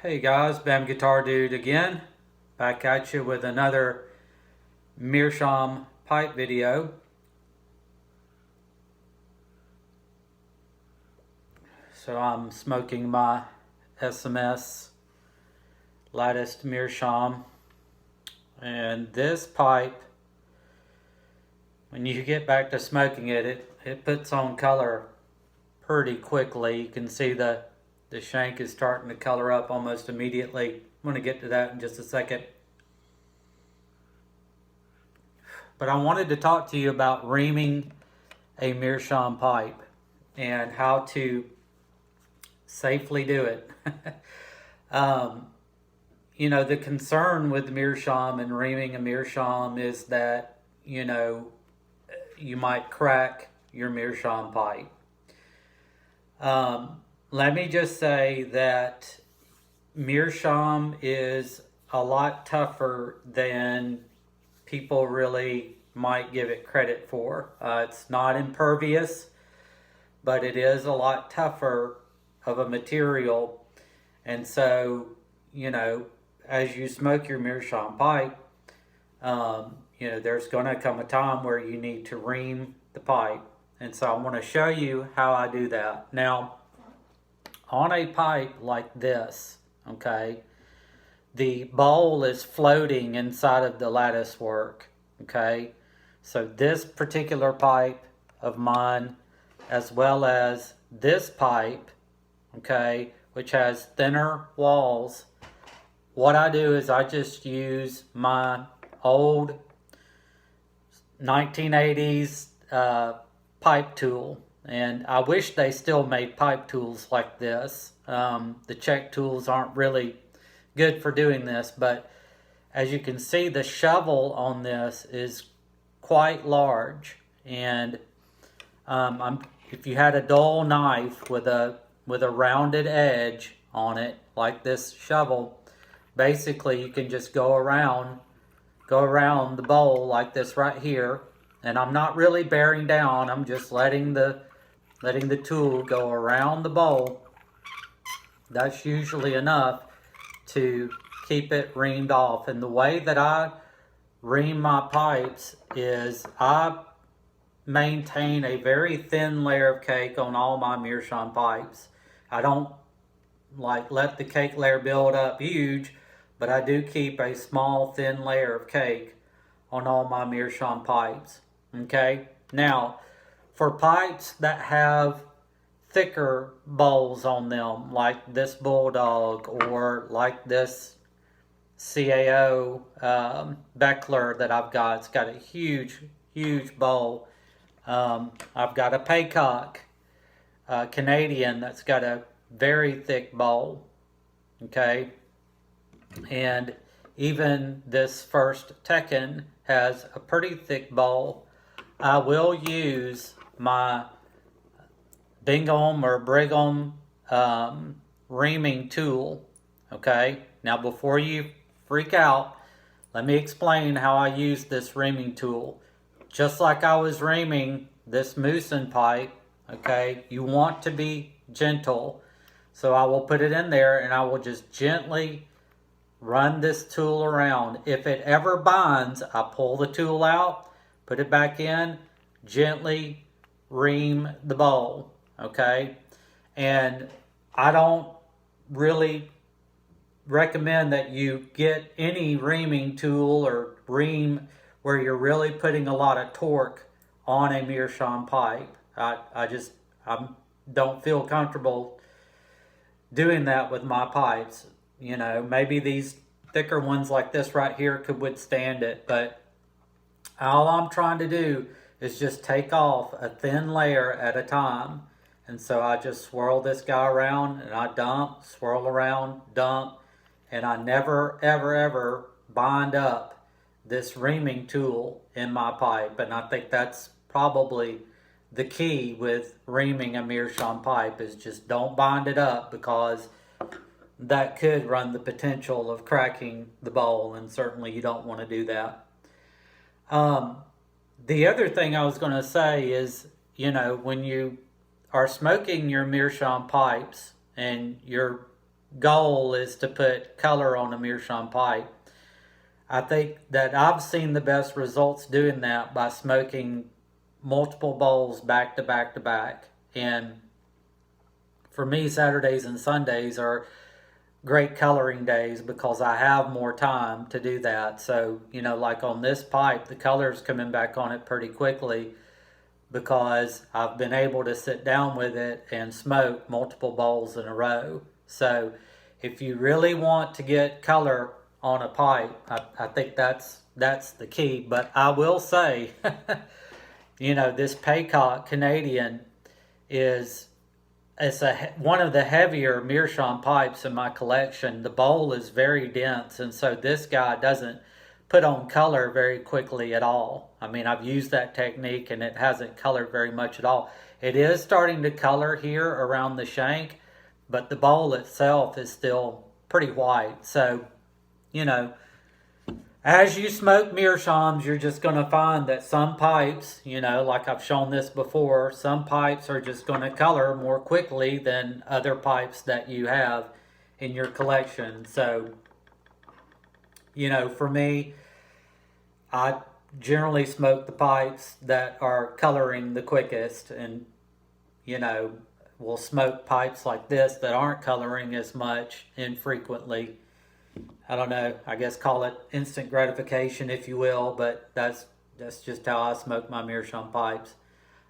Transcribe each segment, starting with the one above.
Hey guys, Bam Guitar Dude again, back at you with another Meerschaum pipe video. So I'm smoking my SMS latticed Meerschaum, and this pipe, when you get back to smoking it puts on color pretty quickly. You can see the shank is starting to color up almost immediately. I'm going to get to that in just a second. But I wanted to talk to you about reaming a Meerschaum pipe and how to safely do it. The concern with Meerschaum and reaming a Meerschaum is that, you might crack your Meerschaum pipe. Let me just say that Meerschaum is a lot tougher than people really might give it credit for. It's not impervious, but it is a lot tougher of a material. And so, as you smoke your Meerschaum pipe, there's going to come a time where you need to ream the pipe. And so I'm going to show you how I do that. Now, on a pipe like this, okay, the bowl is floating inside of the lattice work, okay? So this particular pipe of mine, as well as this pipe, okay, which has thinner walls, what I do is I just use my old 1980s pipe tool. And I wish they still made pipe tools like this. The check tools aren't really good for doing this, but as you can see, the shovel on this is quite large. And if you had a dull knife with a rounded edge on it, like this shovel, basically you can just go around the bowl like this right here. And I'm not really bearing down, I'm just letting the tool go around the bowl. That's usually enough to keep it reamed off. And the way that I ream my pipes is I maintain a very thin layer of cake on all my Meerschaum pipes. I don't let the cake layer build up huge, but I do keep a small thin layer of cake on all my Meerschaum pipes. Okay, now for pipes that have thicker bowls on them, like this Bulldog or like this CAO Beckler that I've got, it's got a huge bowl. I've got a Paycock Canadian that's got a very thick bowl, okay, and even this first Tekken has a pretty thick bowl. I will use my Bingham or Brigham reaming tool, okay? Now before you freak out, let me explain how I use this reaming tool. Just like I was reaming this Moosin pipe, okay, you want to be gentle. So I will put it in there and I will just gently run this tool around. If it ever binds, I pull the tool out, put it back in, gently ream the bowl, okay? And I don't really recommend that you get any reaming tool or ream where you're really putting a lot of torque on a Meerschaum pipe. I don't feel comfortable doing that with my pipes. Maybe these thicker ones like this right here could withstand it, but all I'm trying to do is just take off a thin layer at a time. And so I just swirl this guy around and I dump, swirl around, dump, and I never, ever bind up this reaming tool in my pipe. And I think that's probably the key with reaming a Meerschaum pipe, is just don't bind it up, because that could run the potential of cracking the bowl, and certainly you don't want to do that. The other thing I was going to say is, when you are smoking your Meerschaum pipes and you're goal is to put color on a Meerschaum pipe. I think that I've seen the best results doing that by smoking multiple bowls back to back to back. And for me, Saturdays and Sundays are great coloring days because I have more time to do that. So, like on this pipe, the color's coming back on it pretty quickly because I've been able to sit down with it and smoke multiple bowls in a row. So, if you really want to get color on a pipe, I think that's the key. But I will say, this Paycock Canadian is one of the heavier Meerschaum pipes in my collection. The bowl is very dense, and so this guy doesn't put on color very quickly at all. I mean, I've used that technique and it hasn't colored very much at all. It is starting to color here around the shank, but the bowl itself is still pretty white. So, as you smoke Meerschaums, you're just going to find that some pipes, like I've shown this before, some pipes are just going to color more quickly than other pipes that you have in your collection. So, for me, I generally smoke the pipes that are coloring the quickest, and, we'll smoke pipes like this that aren't coloring as much infrequently. I don't know, I guess call it instant gratification if you will, but that's just how I smoke my Meerschaum pipes.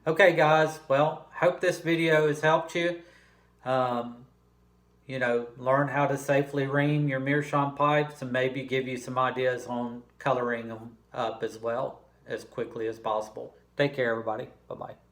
Okay guys, well, hope this video has helped you. Learn how to safely ream your Meerschaum pipes and maybe give you some ideas on coloring them up as well as quickly as possible. Take care everybody. Bye-bye.